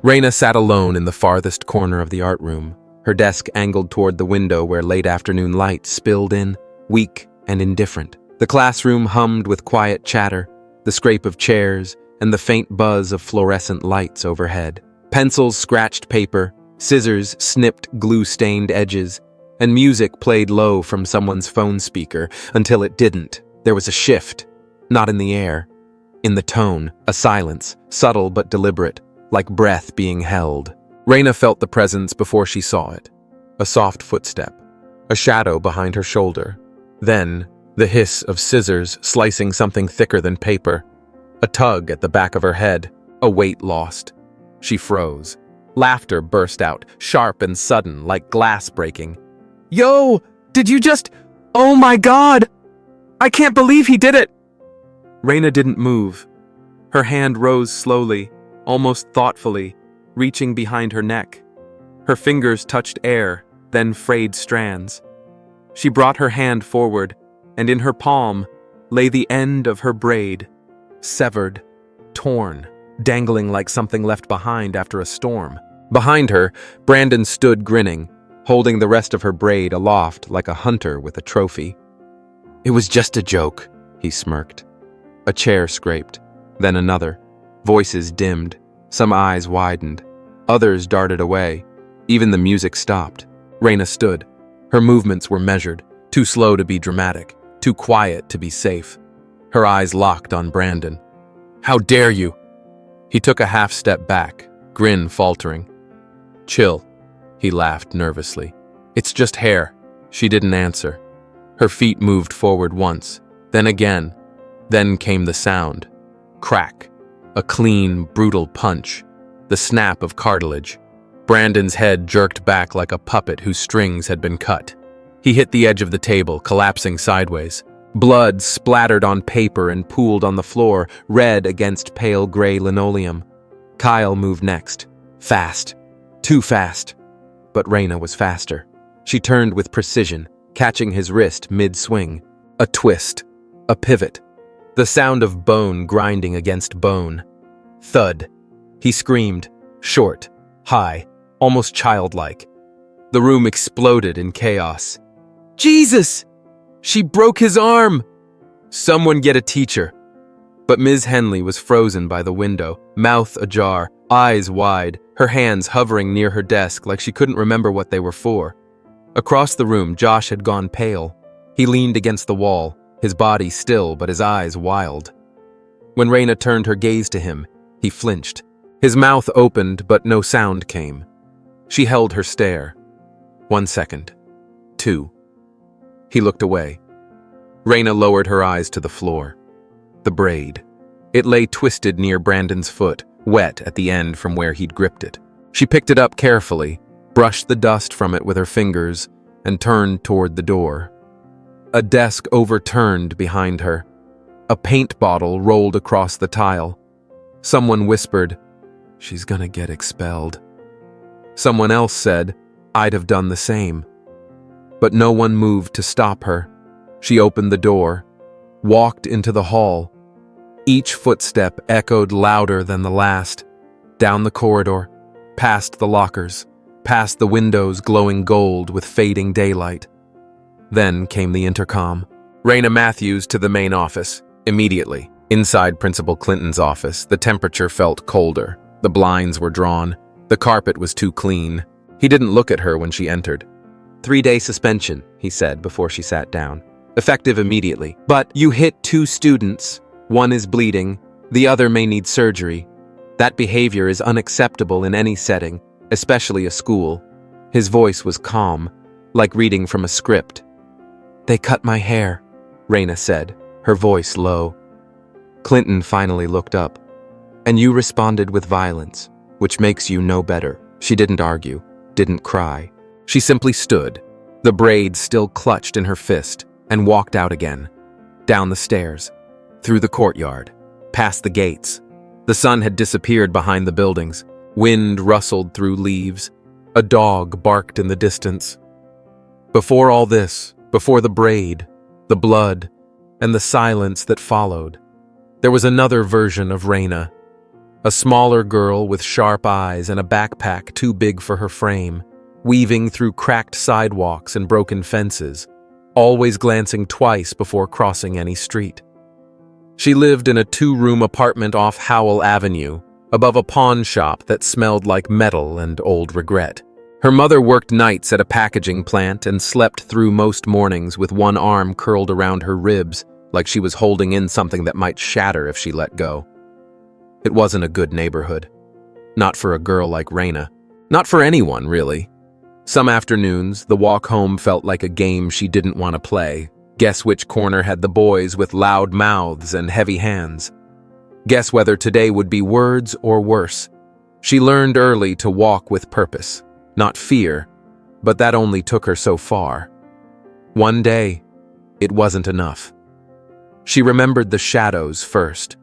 Raina sat alone in the farthest corner of the art room, her desk angled toward the window where late afternoon light spilled in, weak and indifferent. The classroom hummed with quiet chatter, the scrape of chairs, and the faint buzz of fluorescent lights overhead. Pencils scratched paper, scissors snipped glue-stained edges, and music played low from someone's phone speaker until it didn't. There was a shift, not in the air, in the tone, a silence, subtle but deliberate, like breath being held. Raina felt the presence before she saw it. A soft footstep, a shadow behind her shoulder. Then, the hiss of scissors slicing something thicker than paper. A tug at the back of her head, a weight lost. She froze. Laughter burst out, sharp and sudden, like glass breaking. "Yo, did you just... Oh my God! I can't believe he did it!" Raina didn't move. Her hand rose slowly, almost thoughtfully, reaching behind her neck. Her fingers touched air, then frayed strands. She brought her hand forward, and in her palm lay the end of her braid, severed, torn, dangling like something left behind after a storm. Behind her, Brandon stood grinning, holding the rest of her braid aloft like a hunter with a trophy. "It was just a joke," he smirked. A chair scraped, then another. Voices dimmed, some eyes widened, others darted away. Even the music stopped. Raina stood. Her movements were measured, too slow to be dramatic, too quiet to be safe. Her eyes locked on Brandon. "How dare you?" He took a half step back, grin faltering. "Chill," he laughed nervously. "It's just hair." She didn't answer. Her feet moved forward once, then again. Then came the sound. Crack. A clean, brutal punch. The snap of cartilage. Brandon's head jerked back like a puppet whose strings had been cut. He hit the edge of the table, collapsing sideways. Blood splattered on paper and pooled on the floor, red against pale gray linoleum. Kyle moved next. Fast. Too fast. But Raina was faster. She turned with precision, catching his wrist mid-swing. A twist. A pivot. The sound of bone grinding against bone. Thud. He screamed, short, high, almost childlike. The room exploded in chaos. "Jesus! She broke his arm!" "Someone get a teacher." But Ms. Henley was frozen by the window, mouth ajar, eyes wide, her hands hovering near her desk like she couldn't remember what they were for. Across the room, Josh had gone pale. He leaned against the wall, his body still but his eyes wild. When Raina turned her gaze to him, he flinched. His mouth opened but no sound came. She held her stare. 1 second. 2. He looked away. Raina lowered her eyes to the floor. The braid. It lay twisted near Brandon's foot, wet at the end from where he'd gripped it. She picked it up carefully, brushed the dust from it with her fingers, and turned toward the door. A desk overturned behind her. A paint bottle rolled across the tile. Someone whispered, "She's gonna get expelled." Someone else said, "I'd have done the same." But no one moved to stop her. She opened the door, walked into the hall. Each footstep echoed louder than the last. Down the corridor, past the lockers, past the windows glowing gold with fading daylight. Then came the intercom. Raina Matthews to the main office, immediately. Inside Principal Clinton's office, the temperature felt colder. The blinds were drawn. The carpet was too clean. He didn't look at her when she entered. 3-day suspension, he said before she sat down. Effective immediately. But you hit 2 students. One is bleeding. The other may need surgery. That behavior is unacceptable in any setting, especially a school. His voice was calm, like reading from a script. "They cut my hair," Raina said, her voice low. Clinton finally looked up. "And you responded with violence, which makes you no better." She didn't argue, didn't cry. She simply stood, the braid still clutched in her fist, and walked out again. Down the stairs, through the courtyard, past the gates. The sun had disappeared behind the buildings. Wind rustled through leaves. A dog barked in the distance. Before all this, before the braid, the blood, and the silence that followed, there was another version of Raina. A smaller girl with sharp eyes and a backpack too big for her frame, weaving through cracked sidewalks and broken fences, always glancing twice before crossing any street. She lived in a 2-room apartment off Howell Avenue, above a pawn shop that smelled like metal and old regret. Her mother worked nights at a packaging plant and slept through most mornings with one arm curled around her ribs, like she was holding in something that might shatter if she let go. It wasn't a good neighborhood. Not for a girl like Raina. Not for anyone, really. Some afternoons, the walk home felt like a game she didn't want to play. Guess which corner had the boys with loud mouths and heavy hands. Guess whether today would be words or worse. She learned early to walk with purpose, not fear, but that only took her so far. One day, it wasn't enough. She remembered the shadows first,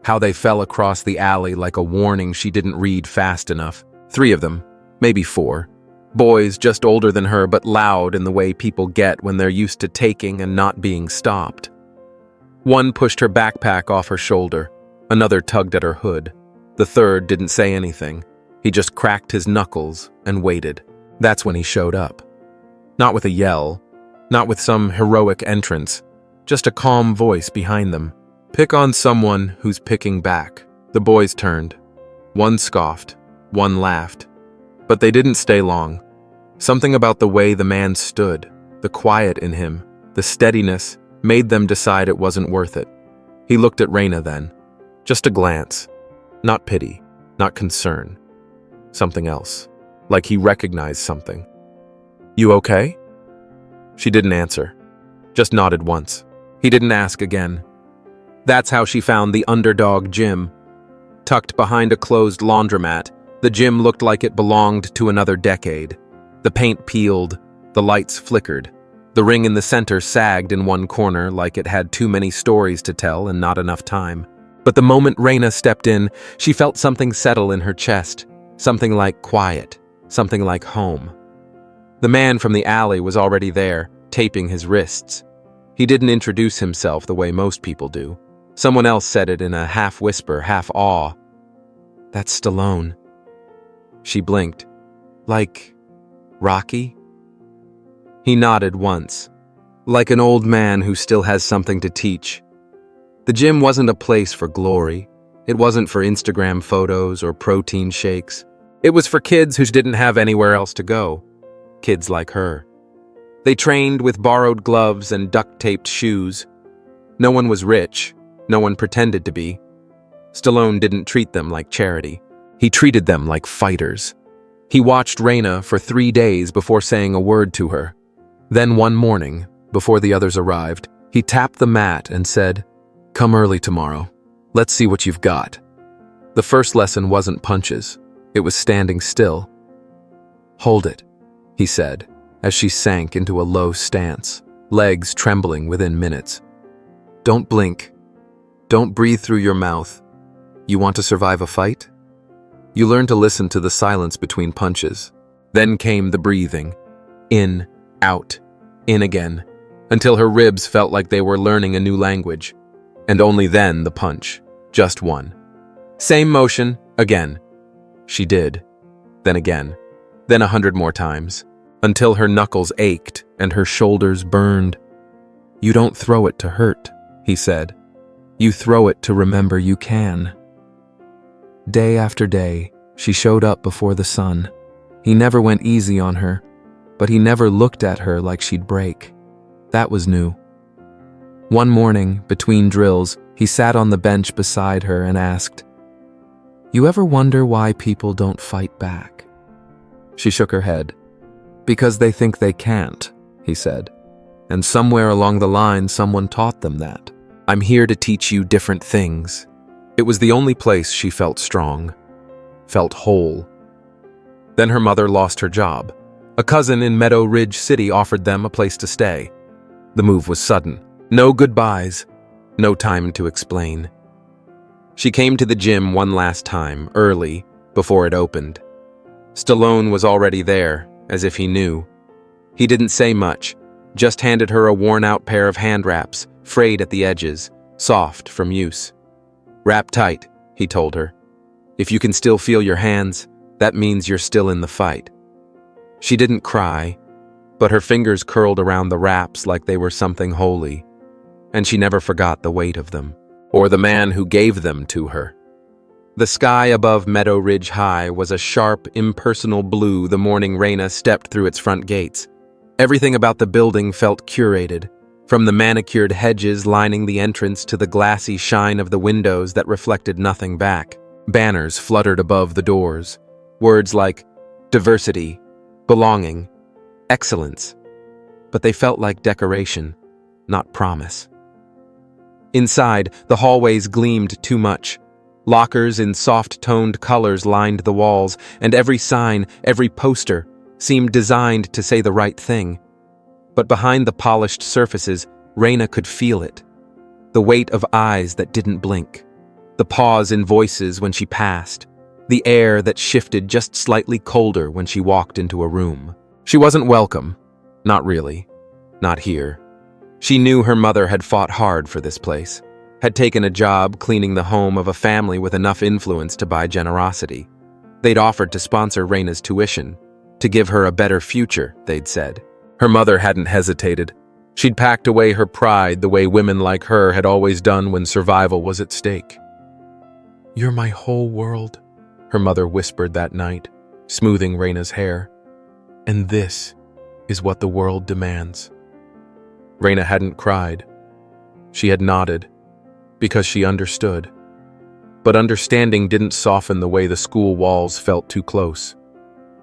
how they fell across the alley like a warning she didn't read fast enough. 3 of them, maybe 4. Boys just older than her but loud in the way people get when they're used to taking and not being stopped. One pushed her backpack off her shoulder, another tugged at her hood. The third didn't say anything. He just cracked his knuckles and waited. That's when he showed up. Not with a yell, not with some heroic entrance, just a calm voice behind them. Pick on someone who's picking back. The boys turned. One scoffed, one laughed. But they didn't stay long. Something about the way the man stood, the quiet in him, the steadiness, made them decide it wasn't worth it. He looked at Raina then. Just a glance. Not pity, not concern. Something else. Like he recognized something. You okay? She didn't answer. Just nodded once. He didn't ask again. That's how she found the underdog gym. Tucked behind a closed laundromat, the gym looked like it belonged to another decade. The paint peeled, the lights flickered. The ring in the center sagged in one corner like it had too many stories to tell and not enough time. But the moment Raina stepped in, she felt something settle in her chest. Something like quiet, something like home. The man from the alley was already there, taping his wrists. He didn't introduce himself the way most people do. Someone else said it in a half-whisper, half-awe. That's Stallone. She blinked. Like Rocky? He nodded once, like an old man who still has something to teach. The gym wasn't a place for glory. It wasn't for Instagram photos or protein shakes. It was for kids who didn't have anywhere else to go. Kids like her. They trained with borrowed gloves and duct-taped shoes. No one was rich. No one pretended to be. Stallone didn't treat them like charity. He treated them like fighters. He watched Raina for 3 days before saying a word to her. Then one morning, before the others arrived, he tapped the mat and said, "Come early tomorrow. Let's see what you've got." The first lesson wasn't punches. It was standing still. "Hold it," he said, as she sank into a low stance, legs trembling within minutes. "Don't blink. Don't breathe through your mouth. You want to survive a fight? You learn to listen to the silence between punches." Then came the breathing. In, out, in again, until her ribs felt like they were learning a new language. And only then the punch. Just one. Same motion, again. She did. Then again. Then 100 more times. Until her knuckles ached and her shoulders burned. "You don't throw it to hurt," he said. "You throw it to remember you can." Day after day, she showed up before the sun. He never went easy on her, but he never looked at her like she'd break. That was new. One morning, between drills, he sat on the bench beside her and asked, "You ever wonder why people don't fight back?" She shook her head. "Because they think they can't," he said. And somewhere along the line, someone taught them that. "I'm here to teach you different things." It was the only place she felt strong, felt whole. Then her mother lost her job. A cousin in Meadow Ridge City offered them a place to stay. The move was sudden. No goodbyes, no time to explain. She came to the gym one last time, early, before it opened. Stallone was already there, as if he knew. He didn't say much, just handed her a worn-out pair of hand wraps, frayed at the edges, soft from use. "Wrap tight," he told her. If you can still feel your hands, that means you're still in the fight. She didn't cry, but her fingers curled around the wraps like they were something holy, and she never forgot the weight of them, or the man who gave them to her. The sky above Meadow Ridge High was a sharp, impersonal blue the morning Raina stepped through its front gates. Everything about the building felt curated, from the manicured hedges lining the entrance to the glassy shine of the windows that reflected nothing back. Banners fluttered above the doors, words like diversity, belonging, excellence, but they felt like decoration, not promise. Inside, the hallways gleamed too much. Lockers in soft-toned colors lined the walls, and every sign, every poster, seemed designed to say the right thing. But behind the polished surfaces, Raina could feel it. The weight of eyes that didn't blink. The pause in voices when she passed. The air that shifted just slightly colder when she walked into a room. She wasn't welcome. Not really. Not here. She knew her mother had fought hard for this place, had taken a job cleaning the home of a family with enough influence to buy generosity. They'd offered to sponsor Raina's tuition, to give her a better future, they'd said. Her mother hadn't hesitated. She'd packed away her pride the way women like her had always done when survival was at stake. "You're my whole world," her mother whispered that night, smoothing Raina's hair. "And this is what the world demands." Raina hadn't cried. She had nodded, because she understood. But understanding didn't soften the way the school walls felt too close.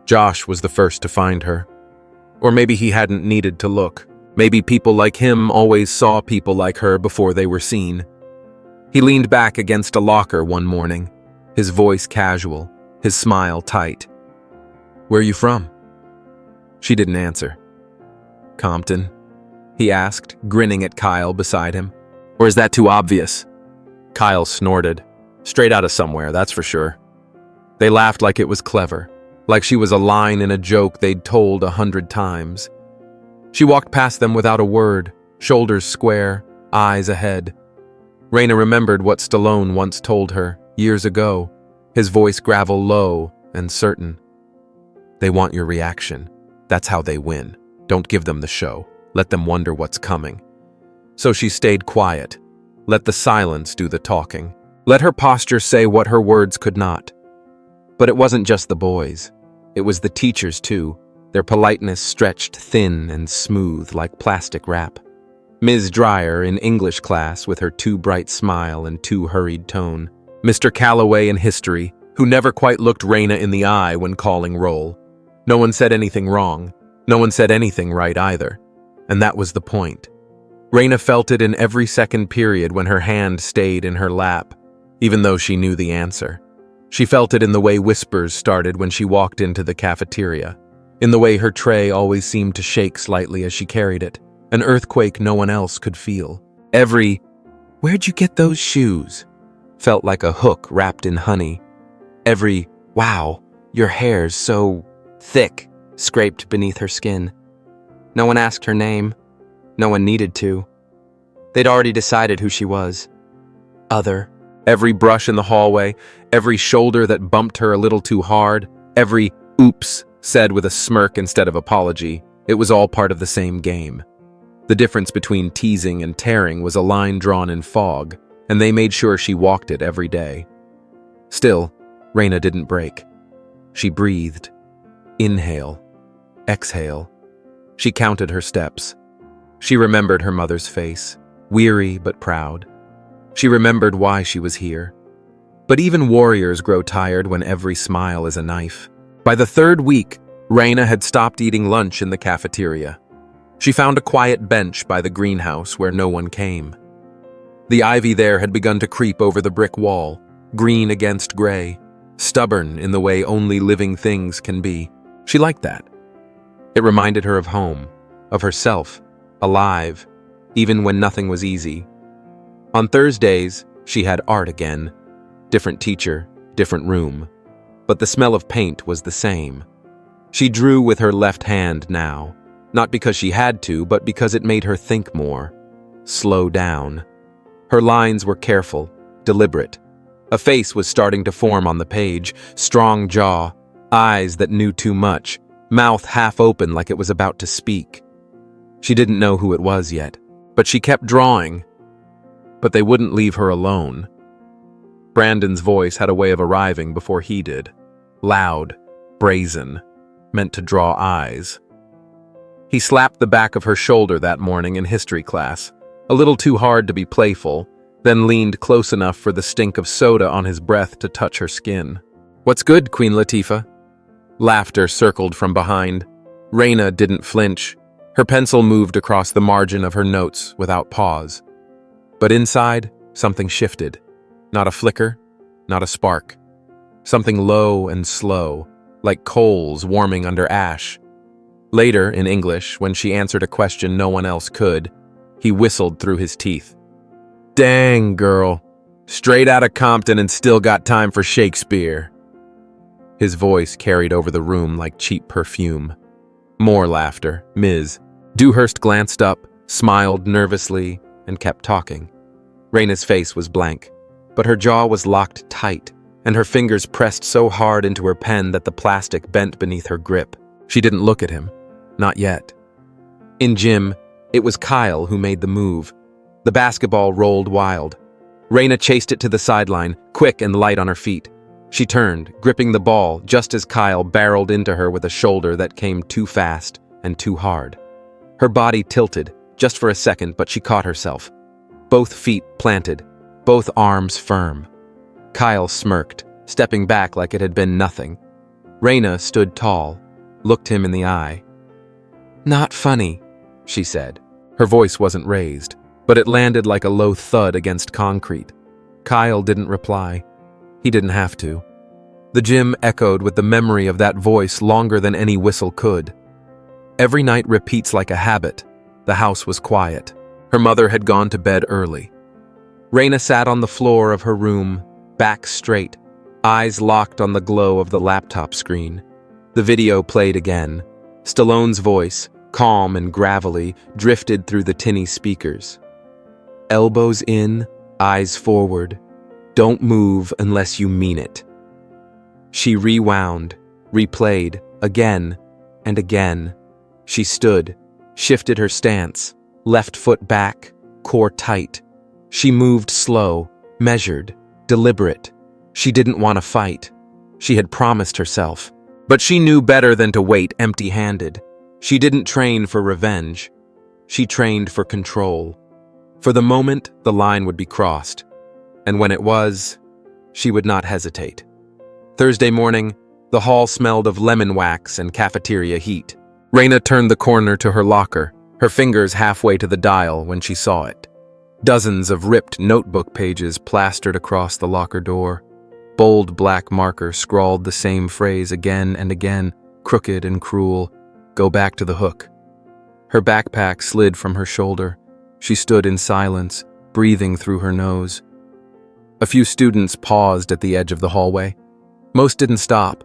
Josh was the first to find her. Or maybe he hadn't needed to look. Maybe people like him always saw people like her before they were seen. He leaned back against a locker one morning, his voice casual, his smile tight. "Where are you from?" She didn't answer. "Compton?" he asked, grinning at Kyle beside him. "Or is that too obvious?" Kyle snorted. "Straight out of somewhere, that's for sure." They laughed like it was clever, like she was a line in a joke they'd told 100 times. She walked past them without a word, shoulders square, eyes ahead. Raina remembered what Stallone once told her, years ago, his voice gravel low and certain. "They want your reaction. That's how they win. Don't give them the show. Let them wonder what's coming." So she stayed quiet. Let the silence do the talking. Let her posture say what her words could not. But it wasn't just the boys. It was the teachers, too, their politeness stretched thin and smooth like plastic wrap. Ms. Dreyer in English class with her too bright smile and too hurried tone. Mr. Calloway in history, who never quite looked Raina in the eye when calling roll. No one said anything wrong. No one said anything right either. And that was the point. Raina felt it in every second period when her hand stayed in her lap, even though she knew the answer. She felt it in the way whispers started when she walked into the cafeteria, in the way her tray always seemed to shake slightly as she carried it, an earthquake no one else could feel. Every, "Where'd you get those shoes?" felt like a hook wrapped in honey. Every, "Wow, your hair's so thick," scraped beneath her skin. No one asked her name. No one needed to. They'd already decided who she was. Other. Every brush in the hallway, every shoulder that bumped her a little too hard, every "oops" said with a smirk instead of apology, it was all part of the same game. The difference between teasing and tearing was a line drawn in fog, and they made sure she walked it every day. Still, Raina didn't break. She breathed. Inhale. Exhale. She counted her steps. She remembered her mother's face, weary but proud. She remembered why she was here. But even warriors grow tired when every smile is a knife. By the third week, Raina had stopped eating lunch in the cafeteria. She found a quiet bench by the greenhouse where no one came. The ivy there had begun to creep over the brick wall, green against gray, stubborn in the way only living things can be. She liked that. It reminded her of home, of herself, alive, even when nothing was easy. On Thursdays, she had art again. Different teacher, different room. But the smell of paint was the same. She drew with her left hand now, not because she had to, but because it made her think more. Slow down. Her lines were careful, deliberate. A face was starting to form on the page, strong jaw, eyes that knew too much, mouth half open like it was about to speak. She didn't know who it was yet, but she kept drawing. But they wouldn't leave her alone. Brandon's voice had a way of arriving before he did. Loud, brazen, meant to draw eyes. He slapped the back of her shoulder that morning in history class, a little too hard to be playful, then leaned close enough for the stink of soda on his breath to touch her skin. "What's good, Queen Latifah?" Laughter circled from behind. Raina didn't flinch. Her pencil moved across the margin of her notes without pause. But inside, something shifted. Not a flicker, not a spark. Something low and slow, like coals warming under ash. Later, in English, when she answered a question no one else could, he whistled through his teeth. "Dang, girl. Straight out of Compton and still got time for Shakespeare." His voice carried over the room like cheap perfume. More laughter. Ms. Dewhurst glanced up, smiled nervously, and kept talking. Raina's face was blank, but her jaw was locked tight, and her fingers pressed so hard into her pen that the plastic bent beneath her grip. She didn't look at him. Not yet. In gym, it was Kyle who made the move. The basketball rolled wild. Raina chased it to the sideline, quick and light on her feet. She turned, gripping the ball just as Kyle barreled into her with a shoulder that came too fast and too hard. Her body tilted, just for a second, but she caught herself. Both feet planted, both arms firm. Kyle smirked, stepping back like it had been nothing. Raina stood tall, looked him in the eye. "Not funny," she said. Her voice wasn't raised, but it landed like a low thud against concrete. Kyle didn't reply. He didn't have to. The gym echoed with the memory of that voice longer than any whistle could. Every night repeats like a habit. The house was quiet. Her mother had gone to bed early. Raina sat on the floor of her room, back straight, eyes locked on the glow of the laptop screen. The video played again. Stallone's voice, calm and gravelly, drifted through the tinny speakers. "Elbows in, eyes forward. Don't move unless you mean it." She rewound, replayed, again and again. She stood, shifted her stance, left foot back, core tight. She moved slow, measured, deliberate. She didn't want to fight. She had promised herself. But she knew better than to wait empty-handed. She didn't train for revenge. She trained for control. For the moment, the line would be crossed. And when it was, she would not hesitate. Thursday morning, the hall smelled of lemon wax and cafeteria heat. Raina turned the corner to her locker, her fingers halfway to the dial when she saw it. Dozens of ripped notebook pages plastered across the locker door. Bold black marker scrawled the same phrase again and again, crooked and cruel, "Go back to the hook." Her backpack slid from her shoulder. She stood in silence, breathing through her nose. A few students paused at the edge of the hallway. Most didn't stop.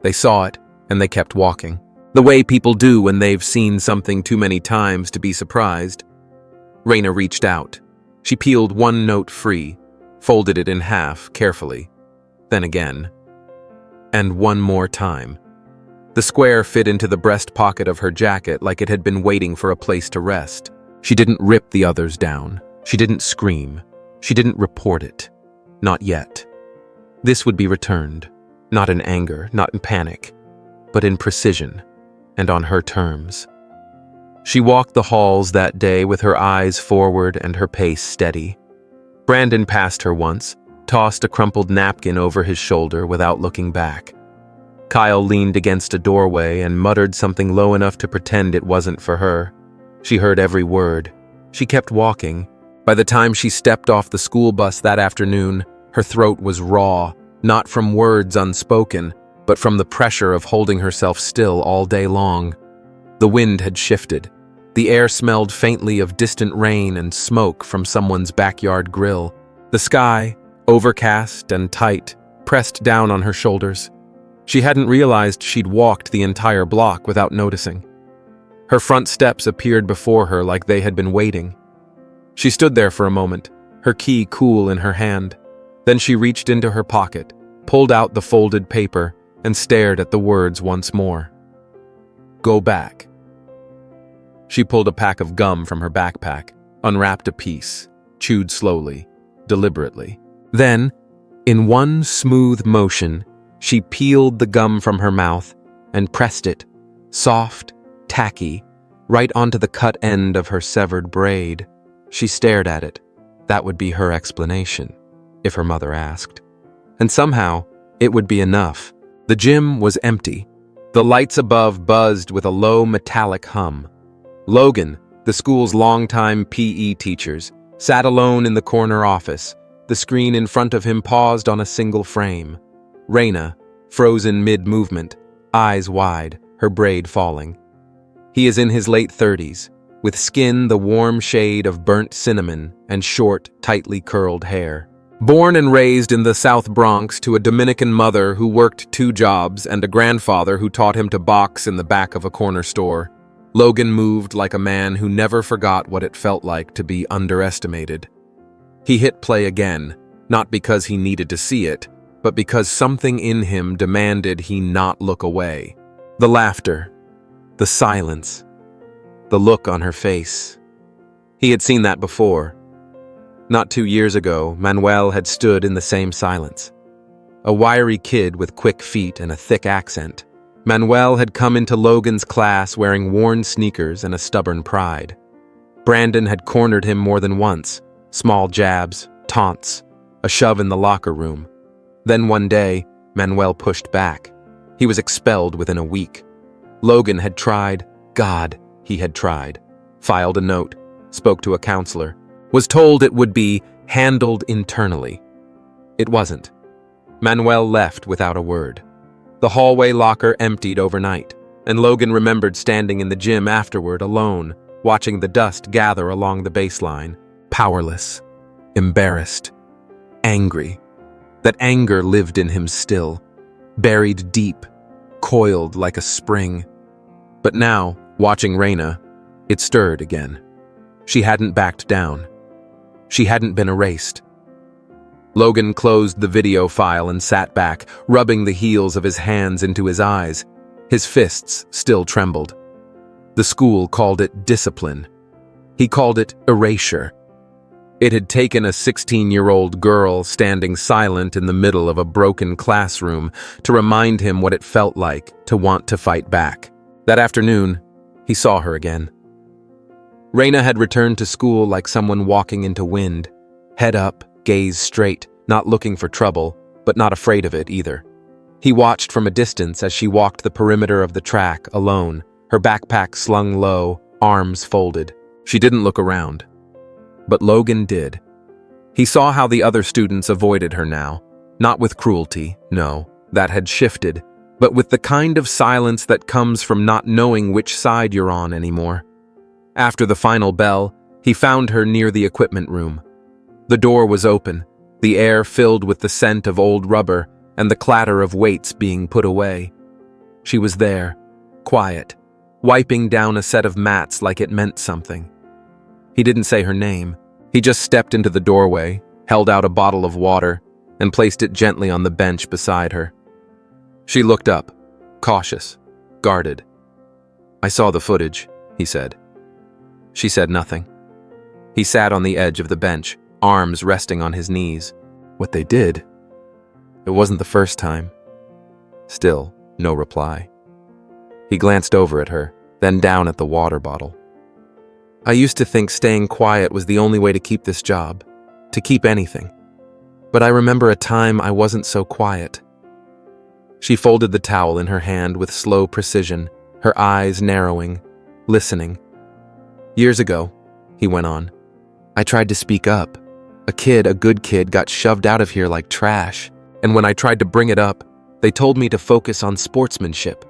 They saw it, and they kept walking. The way people do when they've seen something too many times to be surprised. Raina reached out. She peeled one note free, folded it in half carefully. Then again. And one more time. The square fit into the breast pocket of her jacket like it had been waiting for a place to rest. She didn't rip the others down. She didn't scream. She didn't report it. Not yet. This would be returned. Not in anger, not in panic, but in precision, and on her terms. She walked the halls that day with her eyes forward and her pace steady. Brandon passed her once, tossed a crumpled napkin over his shoulder without looking back. Kyle leaned against a doorway and muttered something low enough to pretend it wasn't for her. She heard every word. She kept walking. By the time she stepped off the school bus that afternoon, her throat was raw, not from words unspoken, but from the pressure of holding herself still all day long. The wind had shifted. The air smelled faintly of distant rain and smoke from someone's backyard grill. The sky, overcast and tight, pressed down on her shoulders. She hadn't realized she'd walked the entire block without noticing. Her front steps appeared before her like they had been waiting. She stood there for a moment, her key cool in her hand. Then she reached into her pocket, pulled out the folded paper, and stared at the words once more. Go back. She pulled a pack of gum from her backpack, unwrapped a piece, chewed slowly, deliberately. Then, in one smooth motion, she peeled the gum from her mouth and pressed it, soft, tacky, right onto the cut end of her severed braid. She stared at it. That would be her explanation, if her mother asked. And somehow, it would be enough. The gym was empty. The lights above buzzed with a low metallic hum. Logan, the school's longtime PE teachers, sat alone in the corner office. The screen in front of him paused on a single frame. Raina, frozen mid-movement, eyes wide, her braid falling. He is in his late 30s, with skin the warm shade of burnt cinnamon and short, tightly curled hair. Born and raised in the South Bronx to a Dominican mother who worked 2 jobs and a grandfather who taught him to box in the back of a corner store, Logan moved like a man who never forgot what it felt like to be underestimated. He hit play again, not because he needed to see it, but because something in him demanded he not look away. The laughter, the silence, the look on her face. He had seen that before. Not 2 years ago, Manuel had stood in the same silence. A wiry kid with quick feet and a thick accent. Manuel had come into Logan's class wearing worn sneakers and a stubborn pride. Brandon had cornered him more than once, small jabs, taunts, a shove in the locker room. Then one day, Manuel pushed back. He was expelled within a week. Logan had tried, God, he had tried. Filed a note, spoke to a counselor, was told it would be handled internally. It wasn't. Manuel left without a word. The hallway locker emptied overnight, and Logan remembered standing in the gym afterward alone, watching the dust gather along the baseline, powerless, embarrassed, angry. That anger lived in him still, buried deep, coiled like a spring. But now, watching Raina, it stirred again. She hadn't backed down. She hadn't been erased. Logan closed the video file and sat back, rubbing the heels of his hands into his eyes. His fists still trembled. The school called it discipline. He called it erasure. It had taken a 16-year-old girl standing silent in the middle of a broken classroom to remind him what it felt like to want to fight back. That afternoon, he saw her again. Raina had returned to school like someone walking into wind, head up, gaze straight, not looking for trouble, but not afraid of it either. He watched from a distance as she walked the perimeter of the track alone, her backpack slung low, arms folded. She didn't look around. But Logan did. He saw how the other students avoided her now, not with cruelty, no, that had shifted, but with the kind of silence that comes from not knowing which side you're on anymore. After the final bell, he found her near the equipment room. The door was open, the air filled with the scent of old rubber and the clatter of weights being put away. She was there, quiet, wiping down a set of mats like it meant something. He didn't say her name. He just stepped into the doorway, held out a bottle of water, and placed it gently on the bench beside her. She looked up, cautious, guarded. "I saw the footage," he said. She said nothing. He sat on the edge of the bench, arms resting on his knees. What they did? It wasn't the first time. Still, no reply. He glanced over at her, then down at the water bottle. "I used to think staying quiet was the only way to keep this job, to keep anything. But I remember a time I wasn't so quiet." She folded the towel in her hand with slow precision, her eyes narrowing, listening. "Years ago," he went on, "I tried to speak up. A good kid, got shoved out of here like trash. And when I tried to bring it up, they told me to focus on sportsmanship.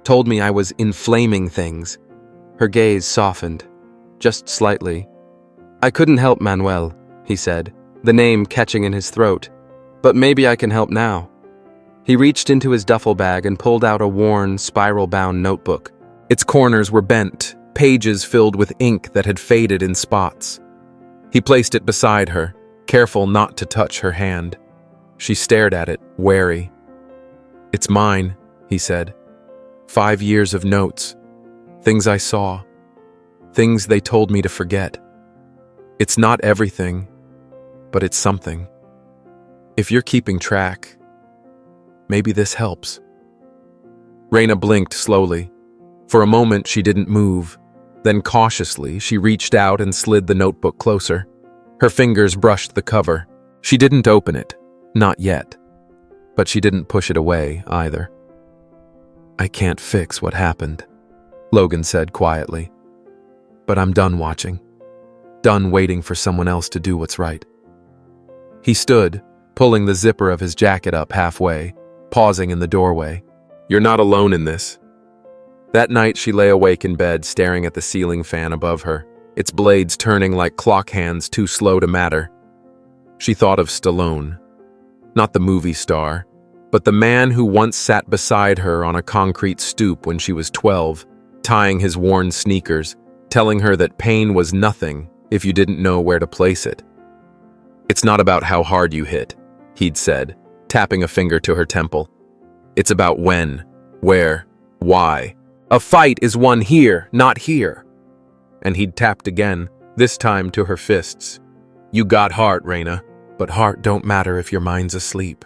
Told me I was inflaming things." Her gaze softened, just slightly. "I couldn't help Manuel," he said, the name catching in his throat. "But maybe I can help now." He reached into his duffel bag and pulled out a worn, spiral-bound notebook. Its corners were bent, pages filled with ink that had faded in spots. He placed it beside her, careful not to touch her hand. She stared at it, wary. "It's mine," he said. "5 years of notes. Things I saw. Things they told me to forget. It's not everything, but it's something. If you're keeping track, maybe this helps." Raina blinked slowly. For a moment, she didn't move. Then cautiously, she reached out and slid the notebook closer. Her fingers brushed the cover. She didn't open it. Not yet. But she didn't push it away, either. "I can't fix what happened," Logan said quietly. "But I'm done watching. Done waiting for someone else to do what's right." He stood, pulling the zipper of his jacket up halfway, pausing in the doorway. "You're not alone in this." That night, she lay awake in bed, staring at the ceiling fan above her, its blades turning like clock hands too slow to matter. She thought of Stallone. Not the movie star, but the man who once sat beside her on a concrete stoop when she was 12, tying his worn sneakers, telling her that pain was nothing if you didn't know where to place it. "It's not about how hard you hit," he'd said, tapping a finger to her temple. "It's about when, where, why. A fight is won here, not here." And he'd tapped again, this time to her fists. "You got heart, Raina, but heart don't matter if your mind's asleep."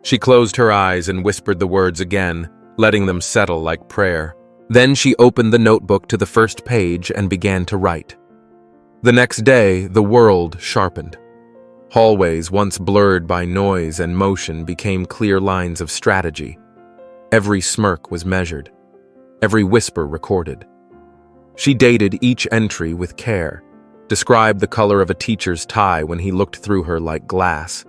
She closed her eyes and whispered the words again, letting them settle like prayer. Then she opened the notebook to the first page and began to write. The next day, the world sharpened. Hallways, once blurred by noise and motion, became clear lines of strategy. Every smirk was measured. Every whisper recorded. She dated each entry with care, described the color of a teacher's tie when he looked through her like glass.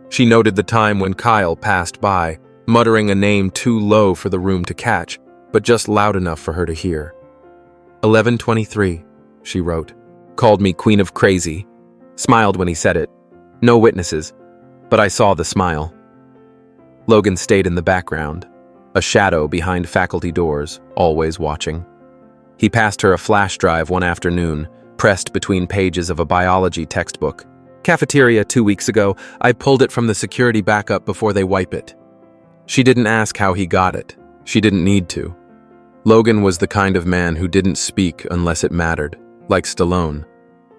She noted the time when Kyle passed by, muttering a name too low for the room to catch, but just loud enough for her to hear. 11:23, she wrote. Called me Queen of Crazy. Smiled when he said it. No witnesses, but I saw the smile. Logan stayed in the background, a shadow behind faculty doors, always watching. He passed her a flash drive one afternoon, pressed between pages of a biology textbook. Cafeteria 2 weeks ago, I pulled it from the security backup before they wipe it. She didn't ask how he got it. She didn't need to. Logan was the kind of man who didn't speak unless it mattered, like Stallone,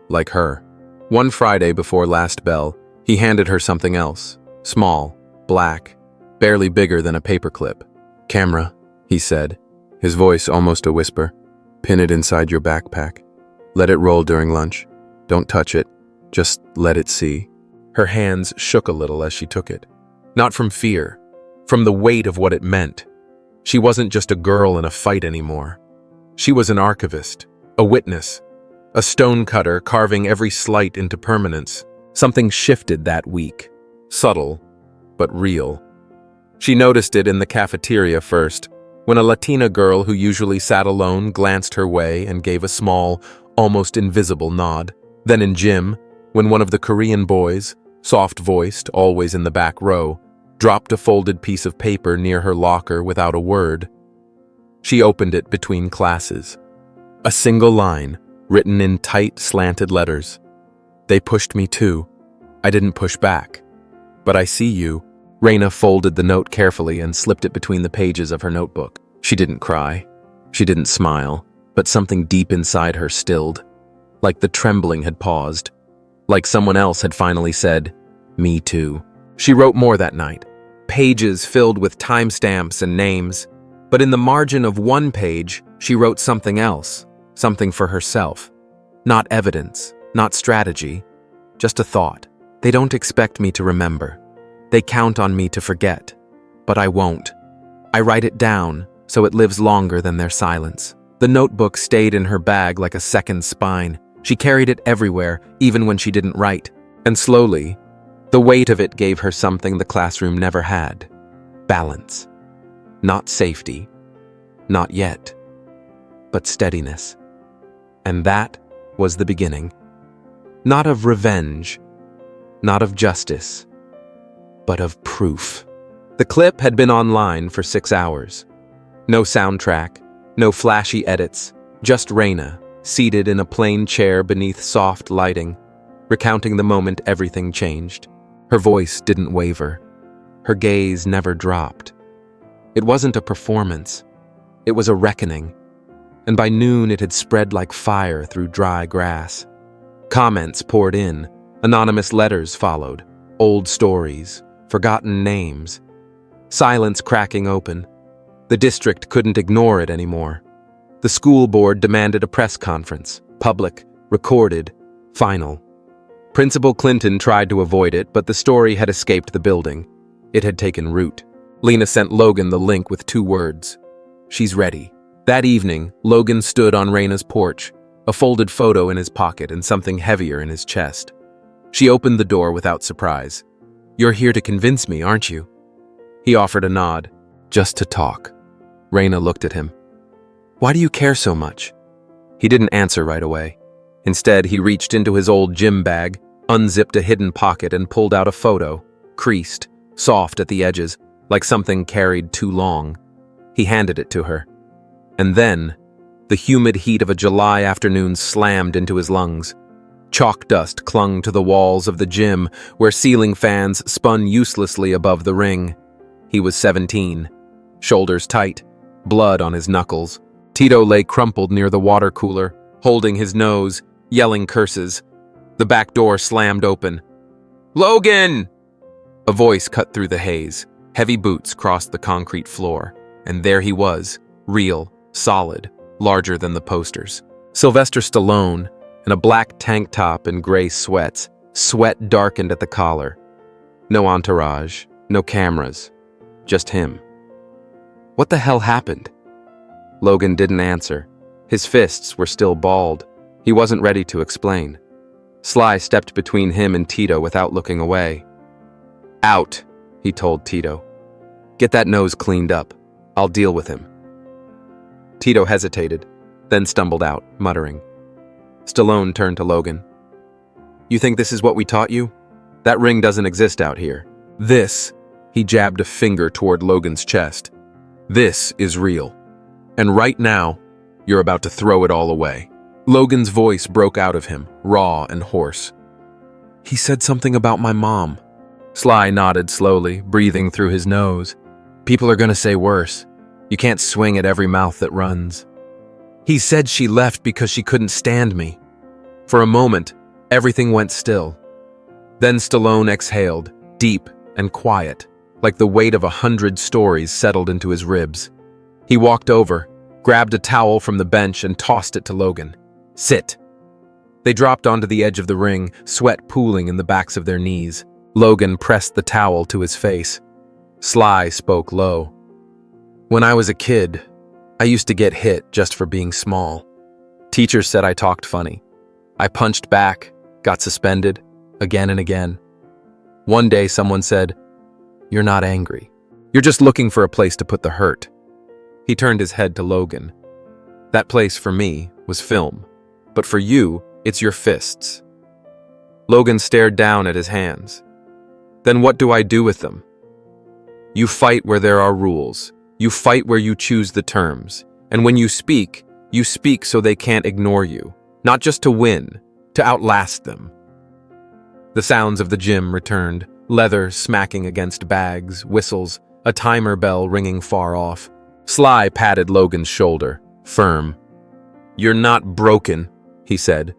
like her. One Friday before last bell, he handed her something else, small, black, barely bigger than a paperclip. Camera, he said, his voice almost a whisper. Pin it inside your backpack. Let it roll during lunch. Don't touch it. Just let it see. Her hands shook a little as she took it. Not from fear, from the weight of what it meant. She wasn't just a girl in a fight anymore. She was an archivist, a witness, a stonecutter carving every slight into permanence. Something shifted that week. Subtle, but real. She noticed it in the cafeteria first, when a Latina girl who usually sat alone glanced her way and gave a small, almost invisible nod. Then in gym, when one of the Korean boys, soft-voiced, always in the back row, dropped a folded piece of paper near her locker without a word. She opened it between classes. A single line, written in tight, slanted letters. They pushed me too. I didn't push back. But I see you. Raina folded the note carefully and slipped it between the pages of her notebook. She didn't cry. She didn't smile, but something deep inside her stilled. Like the trembling had paused. Like someone else had finally said, "Me too." She wrote more that night. Pages filled with timestamps and names. But in the margin of one page, she wrote something else. Something for herself. Not evidence, not strategy, just a thought. They don't expect me to remember. They count on me to forget. But I won't. I write it down, so it lives longer than their silence. The notebook stayed in her bag like a second spine. She carried it everywhere, even when she didn't write. And slowly, the weight of it gave her something the classroom never had. Balance. Not safety. Not yet. But steadiness. And that was the beginning. Not of revenge. Not of justice. But of proof. The clip had been online for 6 hours. No soundtrack, no flashy edits, just Raina, seated in a plain chair beneath soft lighting, recounting the moment everything changed. Her voice didn't waver. Her gaze never dropped. It wasn't a performance. It was a reckoning. And by noon it had spread like fire through dry grass. Comments poured in. Anonymous letters followed. Old stories. Forgotten names. Silence cracking open. The district couldn't ignore it anymore. The school board demanded a press conference. Public, recorded, final. Principal Clinton tried to avoid it, but the story had escaped the building. It had taken root. Lena sent Logan the link with 2 words. She's ready. That evening, Logan stood on Raina's porch, a folded photo in his pocket and something heavier in his chest. She opened the door without surprise. "You're here to convince me, aren't you?" He offered a nod. "Just to talk." Raina looked at him. "Why do you care so much?" He didn't answer right away. Instead, he reached into his old gym bag, unzipped a hidden pocket and pulled out a photo, creased, soft at the edges, like something carried too long. He handed it to her. And then, the humid heat of a July afternoon slammed into his lungs. Chalk dust clung to the walls of the gym, where ceiling fans spun uselessly above the ring. He was 17, shoulders tight, blood on his knuckles. Tito lay crumpled near the water cooler, holding his nose, yelling curses. The back door slammed open. "Logan!" A voice cut through the haze. Heavy boots crossed the concrete floor, and there he was, real, solid, larger than the posters. Sylvester Stallone, in a black tank top and gray sweats, sweat darkened at the collar. No entourage, no cameras, just him. What the hell happened? Logan didn't answer. His fists were still balled. He wasn't ready to explain. Sly stepped between him and Tito without looking away. "Out," he told Tito. "Get that nose cleaned up. I'll deal with him." Tito hesitated, then stumbled out, muttering. Stallone turned to Logan. "You think this is what we taught you? That ring doesn't exist out here. This," he jabbed a finger toward Logan's chest, "this is real. And right now, you're about to throw it all away." Logan's voice broke out of him, raw and hoarse. "He said something about my mom." Sly nodded slowly, breathing through his nose. "People are gonna say worse. You can't swing at every mouth that runs." "He said she left because she couldn't stand me." For a moment, everything went still. Then Stallone exhaled, deep and quiet, like the weight of 100 stories settled into his ribs. He walked over, grabbed a towel from the bench and tossed it to Logan. "Sit." They dropped onto the edge of the ring, sweat pooling in the backs of their knees. Logan pressed the towel to his face. Sly spoke low. "When I was a kid, I used to get hit just for being small. Teachers said I talked funny. I punched back, got suspended, again and again. One day someone said, 'You're not angry. You're just looking for a place to put the hurt.'" He turned his head to Logan. "That place for me was film, but for you, it's your fists." Logan stared down at his hands. "Then what do I do with them?" "You fight where there are rules. You fight where you choose the terms. And when you speak so they can't ignore you. Not just to win, to outlast them." The sounds of the gym returned, leather smacking against bags, whistles, a timer bell ringing far off. Sly patted Logan's shoulder, firm. "You're not broken," he said.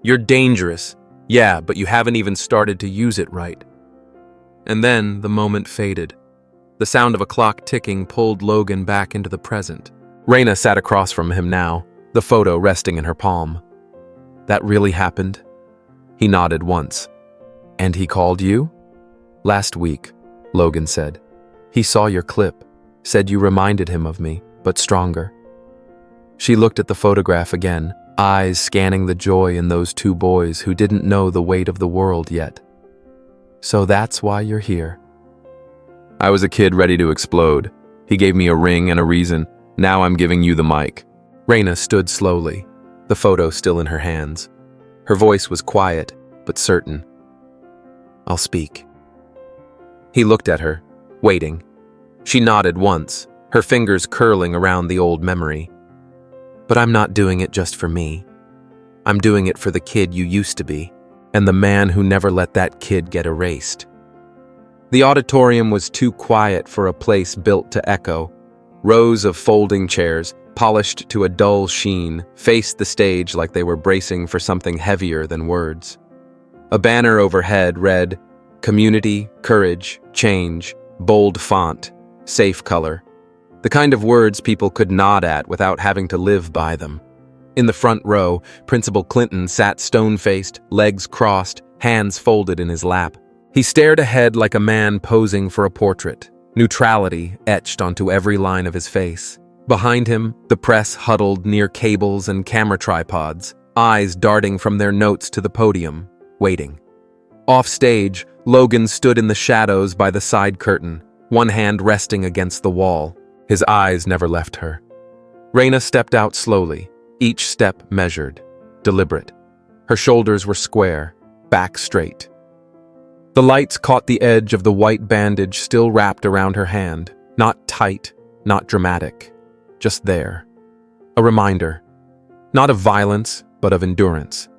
"You're dangerous. Yeah, but you haven't even started to use it right." And then the moment faded. The sound of a clock ticking pulled Logan back into the present. Raina sat across from him now, the photo resting in her palm. "That really happened?" He nodded once. "And he called you?" "Last week," Logan said. "He saw your clip, said you reminded him of me, but stronger." She looked at the photograph again, eyes scanning the joy in those 2 boys who didn't know the weight of the world yet. "So that's why you're here." "I was a kid ready to explode. He gave me a ring and a reason. Now I'm giving you the mic." Raina stood slowly, the photo still in her hands. Her voice was quiet, but certain. "I'll speak." He looked at her, waiting. She nodded once, her fingers curling around the old memory. "But I'm not doing it just for me. I'm doing it for the kid you used to be, and the man who never let that kid get erased." The auditorium was too quiet for a place built to echo. Rows of folding chairs, polished to a dull sheen, faced the stage like they were bracing for something heavier than words. A banner overhead read, "Community, Courage, Change," bold font, safe color. The kind of words people could nod at without having to live by them. In the front row, Principal Clinton sat stone-faced, legs crossed, hands folded in his lap. He stared ahead like a man posing for a portrait, neutrality etched onto every line of his face. Behind him, the press huddled near cables and camera tripods, eyes darting from their notes to the podium, waiting. Off stage, Logan stood in the shadows by the side curtain, one hand resting against the wall. His eyes never left her. Raina stepped out slowly, each step measured, deliberate. Her shoulders were square, back straight. The lights caught the edge of the white bandage still wrapped around her hand, not tight, not dramatic, just there. A reminder, not of violence, but of endurance.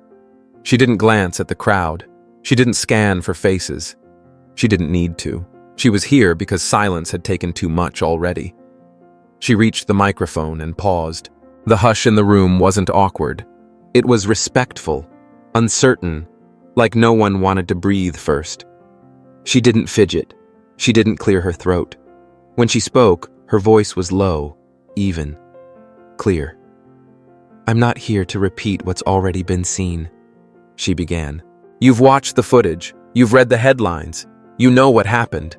She didn't glance at the crowd. She didn't scan for faces. She didn't need to. She was here because silence had taken too much already. She reached the microphone and paused. The hush in the room wasn't awkward. It was respectful, uncertain, like no one wanted to breathe first. She didn't fidget. She didn't clear her throat. When she spoke, her voice was low, even, clear. "I'm not here to repeat what's already been seen," she began. "You've watched the footage. You've read the headlines. You know what happened."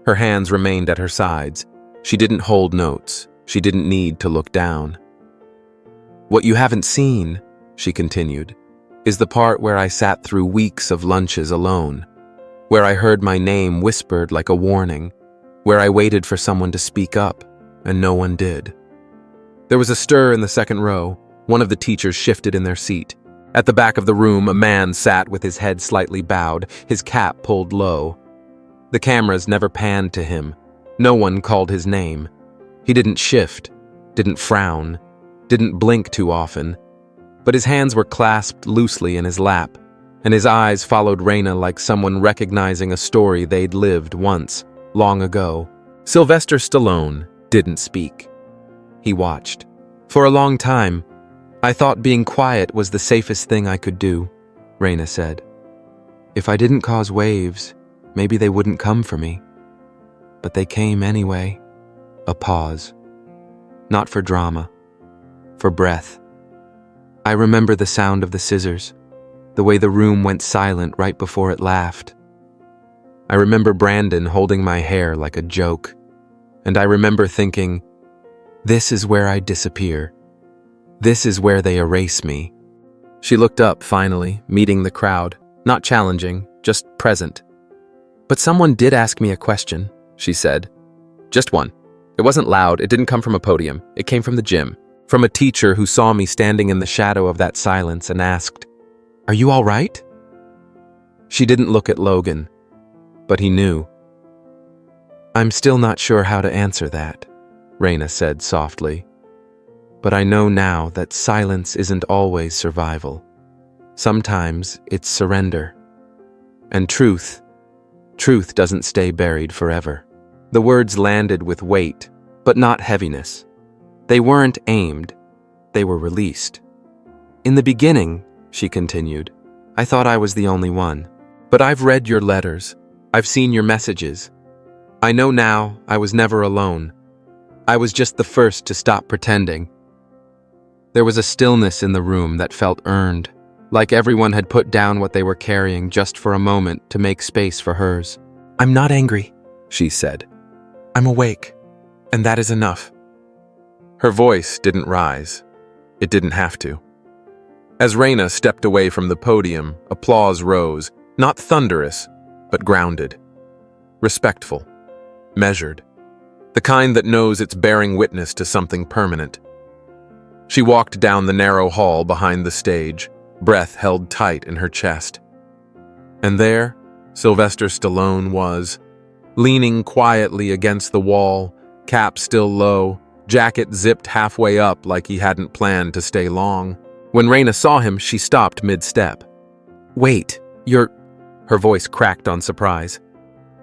Her hands remained at her sides. She didn't hold notes. She didn't need to look down. "What you haven't seen," she continued, "is the part where I sat through weeks of lunches alone, where I heard my name whispered like a warning, where I waited for someone to speak up, and no one did." There was a stir in the second row. One of the teachers shifted in their seat. At the back of the room, a man sat with his head slightly bowed, his cap pulled low. The cameras never panned to him. No one called his name. He didn't shift, didn't frown, didn't blink too often, but his hands were clasped loosely in his lap, and his eyes followed Raina like someone recognizing a story they'd lived once, long ago. Sylvester Stallone didn't speak. He watched. "For a long time, I thought being quiet was the safest thing I could do," Raina said. "If I didn't cause waves, maybe they wouldn't come for me. But they came anyway." A pause. Not for drama, for breath. I remember the sound of the scissors, the way the room went silent right before it laughed. I remember Brandon holding my hair like a joke, and I remember thinking, this is where I disappear. This is where they erase me. She looked up finally, meeting the crowd, not challenging, just present. "But someone did ask me a question," she said. "Just one. It wasn't loud, it didn't come from a podium, it came from the gym, from a teacher who saw me standing in the shadow of that silence and asked, 'Are you all right?'" She didn't look at Logan, but he knew. "I'm still not sure how to answer that," Raina said softly. "But I know now that silence isn't always survival. Sometimes it's surrender. And truth doesn't stay buried forever." The words landed with weight, but not heaviness. They weren't aimed, they were released. "In the beginning," she continued, "I thought I was the only one. But I've read your letters. I've seen your messages. I know now I was never alone. I was just the first to stop pretending." There was a stillness in the room that felt earned, like everyone had put down what they were carrying just for a moment to make space for hers. "I'm not angry," she said. "I'm awake, and that is enough." Her voice didn't rise. It didn't have to. As Raina stepped away from the podium, applause rose, not thunderous, but grounded. Respectful. Measured. The kind that knows it's bearing witness to something permanent. She walked down the narrow hall behind the stage, breath held tight in her chest. And there, Sylvester Stallone was, leaning quietly against the wall, cap still low, jacket zipped halfway up like he hadn't planned to stay long. When Raina saw him, she stopped mid-step. "Wait, you're—" Her voice cracked on surprise.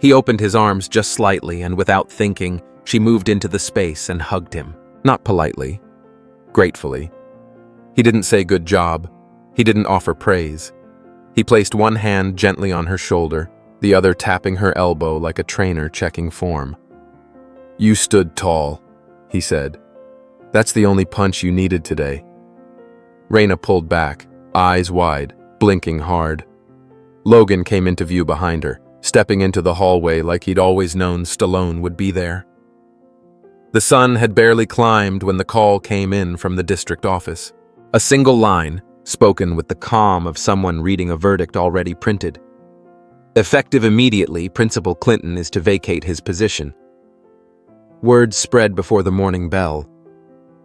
He opened his arms just slightly, and without thinking, she moved into the space and hugged him. Not politely, gratefully. He didn't say good job. He didn't offer praise. He placed one hand gently on her shoulder, the other tapping her elbow like a trainer checking form. "You stood tall," he said. "That's the only punch you needed today." Raina pulled back, eyes wide, blinking hard. Logan came into view behind her, stepping into the hallway like he'd always known Stallone would be there. The sun had barely climbed when the call came in from the district office. A single line, spoken with the calm of someone reading a verdict already printed. Effective immediately, Principal Clinton is to vacate his position. Words spread before the morning bell.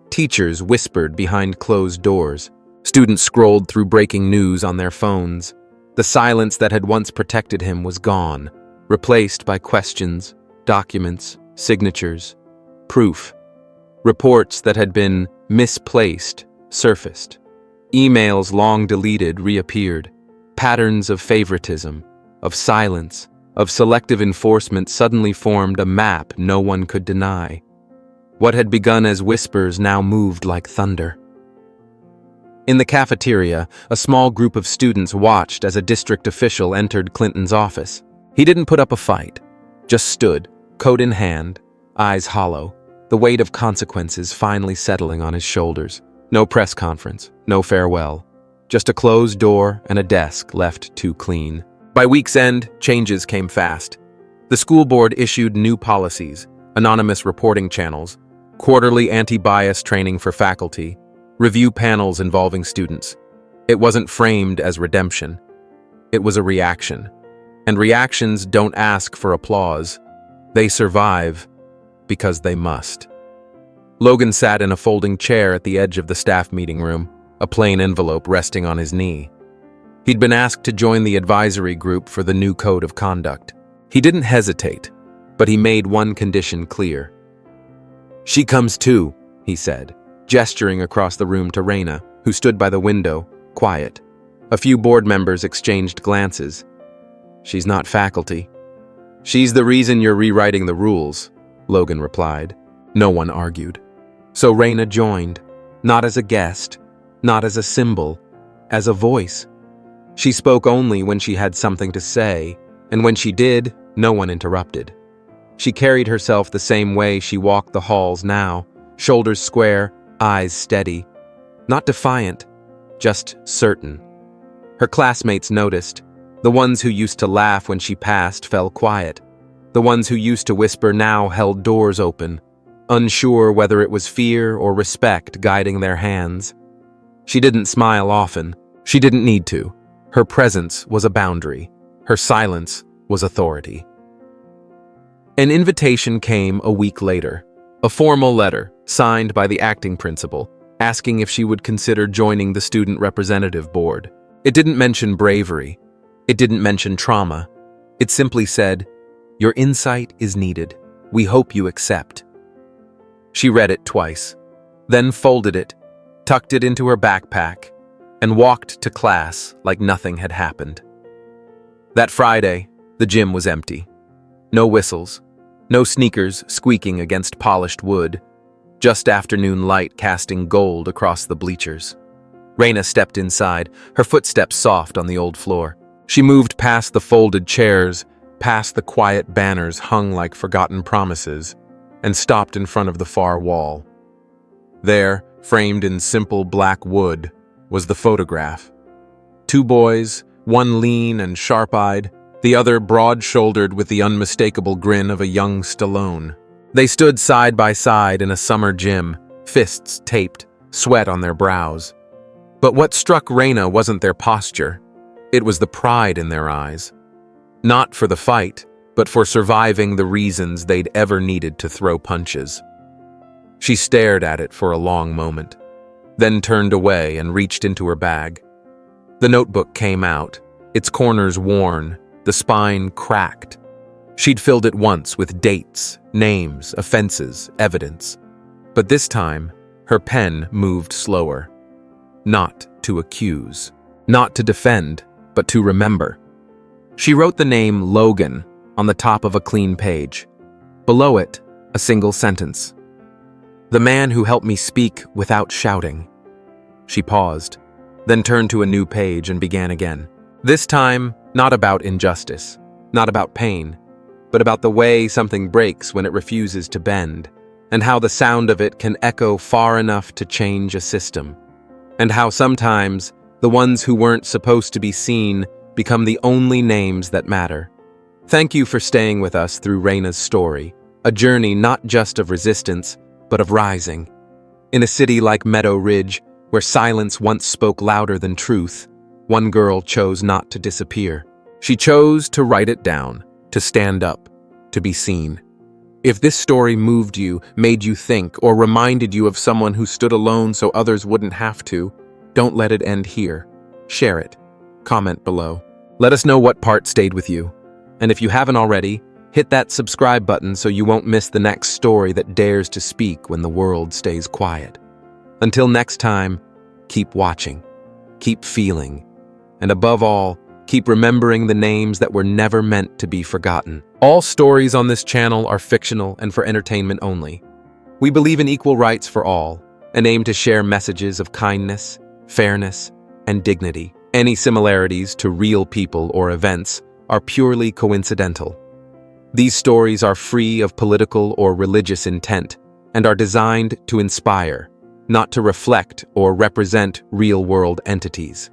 Teachers whispered behind closed doors. Students scrolled through breaking news on their phones. The silence that had once protected him was gone, replaced by questions, documents, signatures, proof. Reports that had been misplaced surfaced. Emails long deleted reappeared. Patterns of favoritism, of silence, of selective enforcement suddenly formed a map no one could deny. What had begun as whispers now moved like thunder. In the cafeteria, a small group of students watched as a district official entered Clinton's office. He didn't put up a fight, just stood, coat in hand, eyes hollow, the weight of consequences finally settling on his shoulders. No press conference, no farewell, just a closed door and a desk left too clean. By week's end, changes came fast. The school board issued new policies, anonymous reporting channels, quarterly anti-bias training for faculty, review panels involving students. It wasn't framed as redemption. It was a reaction. And reactions don't ask for applause. They survive because they must. Logan sat in a folding chair at the edge of the staff meeting room, a plain envelope resting on his knee. He'd been asked to join the advisory group for the new code of conduct. He didn't hesitate, but he made one condition clear. "She comes too," he said, gesturing across the room to Raina, who stood by the window, quiet. A few board members exchanged glances. "She's not faculty." "She's the reason you're rewriting the rules," Logan replied. No one argued. So Raina joined, not as a guest, not as a symbol, as a voice. She spoke only when she had something to say, and when she did, no one interrupted. She carried herself the same way she walked the halls now, shoulders square, eyes steady. Not defiant, just certain. Her classmates noticed. The ones who used to laugh when she passed fell quiet. The ones who used to whisper now held doors open, unsure whether it was fear or respect guiding their hands. She didn't smile often. She didn't need to. Her presence was a boundary. Her silence was authority. An invitation came a week later. A formal letter, signed by the acting principal, asking if she would consider joining the student representative board. It didn't mention bravery. It didn't mention trauma. It simply said, "Your insight is needed. We hope you accept." She read it twice, then folded it, tucked it into her backpack, and walked to class like nothing had happened. That Friday, the gym was empty. No whistles, no sneakers squeaking against polished wood, just afternoon light casting gold across the bleachers. Raina stepped inside, her footsteps soft on the old floor. She moved past the folded chairs, past the quiet banners hung like forgotten promises, and stopped in front of the far wall. There, framed in simple black wood, was the photograph. Two boys, one lean and sharp-eyed, the other broad-shouldered with the unmistakable grin of a young Stallone. They stood side by side in a summer gym, fists taped, sweat on their brows. But what struck Raina wasn't their posture. It was the pride in their eyes. Not for the fight, but for surviving the reasons they'd ever needed to throw punches. She stared at it for a long moment, then turned away and reached into her bag. The notebook came out, its corners worn, the spine cracked. She'd filled it once with dates, names, offenses, evidence. But this time, her pen moved slower. Not to accuse, not to defend, but to remember. She wrote the name Logan, on the top of a clean page. Below it, a single sentence. "The man who helped me speak without shouting." She paused, then turned to a new page and began again. This time, not about injustice, not about pain, but about the way something breaks when it refuses to bend, and how the sound of it can echo far enough to change a system, and how sometimes the ones who weren't supposed to be seen become the only names that matter. Thank you for staying with us through Raina's story, a journey not just of resistance, but of rising. In a city like Meadow Ridge, where silence once spoke louder than truth, one girl chose not to disappear. She chose to write it down, to stand up, to be seen. If this story moved you, made you think, or reminded you of someone who stood alone so others wouldn't have to, don't let it end here. Share it. Comment below. Let us know what part stayed with you. And if you haven't already, hit that subscribe button so you won't miss the next story that dares to speak when the world stays quiet. Until next time, keep watching, keep feeling, and above all, keep remembering the names that were never meant to be forgotten. All stories on this channel are fictional and for entertainment only. We believe in equal rights for all, and aim to share messages of kindness, fairness, and dignity. Any similarities to real people or events are purely coincidental. These stories are free of political or religious intent and are designed to inspire, not to reflect or represent real-world entities.